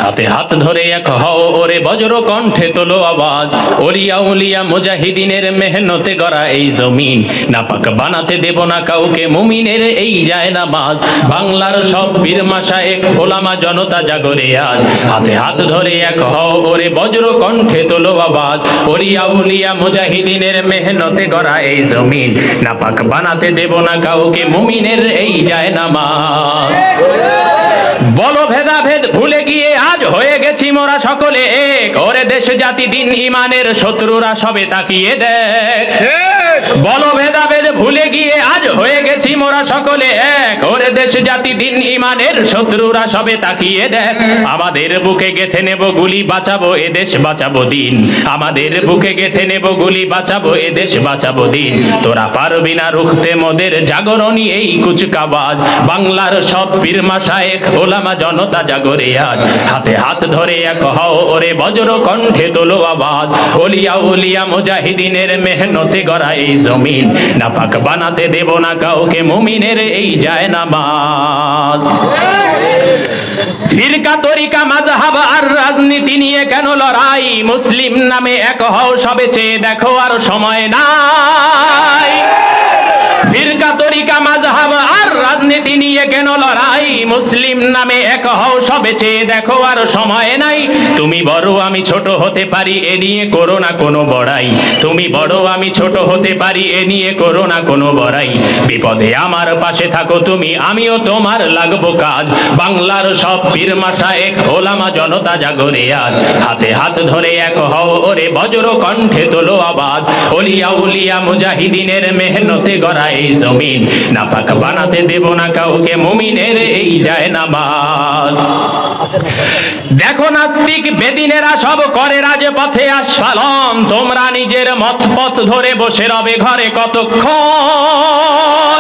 হাতে হাত ধরে এক হও ওরে বজ্র কণ্ঠে তোলো আওয়াজ। ওলিয়া উলিয়া মুজাহিদিনের মেহনতে গড়া এই জমিন, নাপাক বানাতে দেব না কাউকে মুমিনের এই যায় নামাজ। বাংলার সব পীর মাশায়েখ ওলামা জনতা জাগরে আজ, হাতে হাত ধরে এক হও ওরে বজ্র কণ্ঠে তোলো আওয়াজ। ওলিয়া উলিয়া মুজাহিদিনের মেহনতে গড়া এই জমিন, নাপাক বানাতে দেব না কাউকে মুমিনের এই যায় নামাজ। বলো ভেদাভেদ ভুলে গিয়ে আজ হয়ে গেছি মোরা সকলে এক, ওরে দেশ জাতি দিন ইমানের শত্রুরা সবে তাকিয়ে দেখ। বলো ভেদাভেদ ভুলে গিয়ে আজ হয়ে গেছি মোরা সকলে এক, ওরে দেশ জাতি দিন ইমানের শত্রুরা সবে তাকিয়ে দেখ। আমাদের বুকে গেথে নেব গুলি, বাঁচাবো এ দেশ বাঁচাবো দিন। আমাদের বুকে গেথে নেব গুলি, বাঁচাবো এ দেশ বাঁচাবো দিন। তোরা পারবি না রুখতে মোদের জাগরণী এই কুচকাওয়াজ। বাংলার সব পীর মাশায়েখ ওলামা জনতা জাগরে আজ, হাতে হাত ধরে এক হও ওরে বজ্র কণ্ঠে তোলো আওয়াজ। ওলিয়া উলিয়া মুজাহিদিনের মেহনতে গড়া এই জমিন, নাপাক বানাতে দেব না কাউকে মুমিনের এই যায় নামাজ। ফিরকা তরিকা মাযহাব আর রাজনীতি নিয়ে কেন লড়াই, মুসলিম নামে এক হও সবে চেয়ে দেখো আর সময় নাই। ফিরকা তরিকা মাযহাব আর রাজনীতি নিয়ে কেন লড়াই, মুসলিম নামে এক হও সবে চেয়ে দেখো আর সময় নাই। তুমি বড় আমি ছোট হতে পারি এ নিয়ে করো না কোনো বড়াই। তুমি বড় আমি ছোট হতে পারি এ নিয়ে করো না কোনো বড়াই। বিপদে আমার পাশে থাকো তুমি, আমিও তোমার লাগবো কাজ। বাংলার সব পীর মাশায়েখ ওলামা জনতা জাগরে আজ, হাতে হাত ধরে এক হও ওরে বজ্র কণ্ঠে তোলো আওয়াজ। ওলিয়া উলিয়া মুজাহিদিনের মেহনতে গড়া এই জমিন, নাপাক বানাতে দেব না কাউকে মুমিনের এই যায় নামাজ। দেখো নাস্তিক বেদিনেরা সব করে রাজপথে আস্ফালন, তোমরা নিজের মত পথ ধরে বসে রবে ঘরে কতক্ষণ।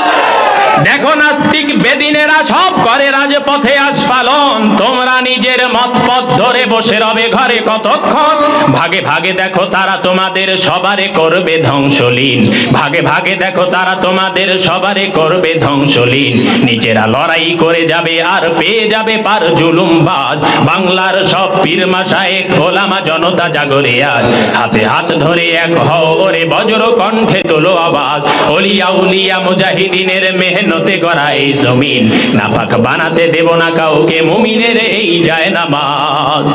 দেখো নাস্তিক বেদিনেরা সব করে রাজপথে আস্ফালন, তোমরা নিজের মত পথ ধরে বসে রবে ঘরে কতক্ষণ। ভাগে ভাগে দেখো তারা তোমাদের সবারে করবে ধ্বংসলীন। ভাগে ভাগে দেখো তারা তোমাদের সবারে করবে ধ্বংসলীন। নিজেরা লড়াই করে যাবে আর পেয়ে যাবে পার জুলুমবাজ। বাংলার সব পীর মাশায়েখ ওলামা জনতা জাগরে আজ, হাতে হাত ধরে এক হও ওরে বজ্র কণ্ঠে তোলো আওয়াজ। ওলিয়া উলিয়া মুজাহিদিনের মেহনতে গড়া এই জমিন, নাপাক বানাতে দেব না কাউকে মুমিনের এই যায় নামাজ।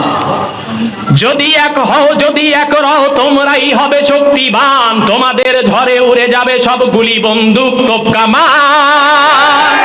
যদি এক হও যদি এক রও তোমরাই হবে শক্তিবান, তোমাদের ঝড়ে উড়ে যাবে সব গুলি বন্দুক তোপ কামান।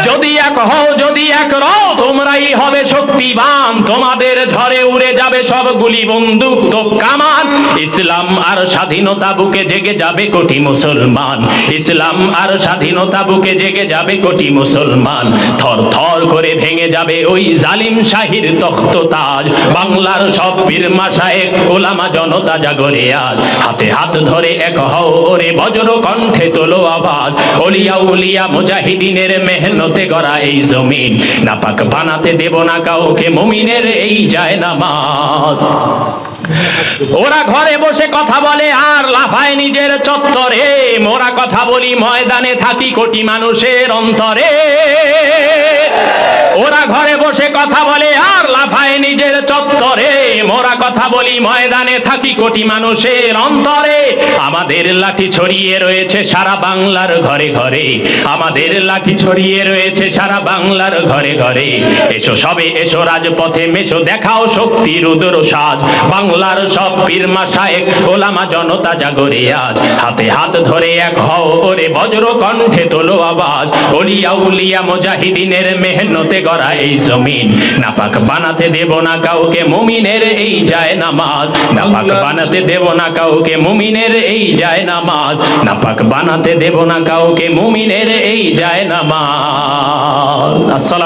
যদি এক হও যদি এক রও তোমরাই হবে শক্তিবান, তোমাদের ঝড়ে উড়ে যাবে সব গুলি বন্দুক তোপ কামান। ইসলাম আর স্বাধীনতা বুকে জেগে যাবে কোটি মুসলমান। ইসলাম আর স্বাধীনতা বুকে জেগে যাবে কোটি মুসলমান। থর থর করে ভেঙে যাবে ওই জালিম শাহীর তখ্ত তাজ। বাংলার সব পীর মাশায়েখ ওলামা জনতা জাগরে আজ, হাতে হাত ধরে এক হও ওরে বজ্র কণ্ঠে তোলো আওয়াজ। ওলিয়া উলিয়া মুজাহিদিনের মেহনতে গড়া এই জমিন, নাপাক বানাতে দেব না কাউকে মুমিনের এই যায় নামাজ। ওরা ঘরে বসে কথা বলে আর লাফায় নিজের চত্বরে, মোরা কথা বলি ময়দানে থাকি কোটি মানুষের অন্তরে। ওরা ঘরে বসে কথা বলে আর লাফায় নিজের চত্বরে, মোরা কথা বলি ময়দানে থাকি কোটি মানুষের অন্তরে। আমাদের লাঠি ছড়িয়ে রয়েছে সারা বাংলার ঘরে ঘরে। আমাদের লাঠি ছড়িয়ে রয়েছে সারা বাংলার ঘরে ঘরে। এসো সবে এসো রাজপথে মেশো দেখাও শক্তির উদর সাজ। বাংলার সব পীর মাশায়েখ ওলামা জনতা জাগরে আজ, হাতে হাত ধরে এক হও ওরে বজ্র কণ্ঠে তোলো আওয়াজ। ওলিয়া উলিয়া মুজাহিদিনের মেহনতে গড়া এই জমিন, নাপাক বানাতে দেব না কাউকে মুমিনের এই যায় নামাজ। নাপাক বানাতে দেব না কাউকে মুমিনের এই যায় নামাজ। নাপাক বানাতে দেব না কাউকে মুমিনের এই যায় নামাজ। আসসালাম।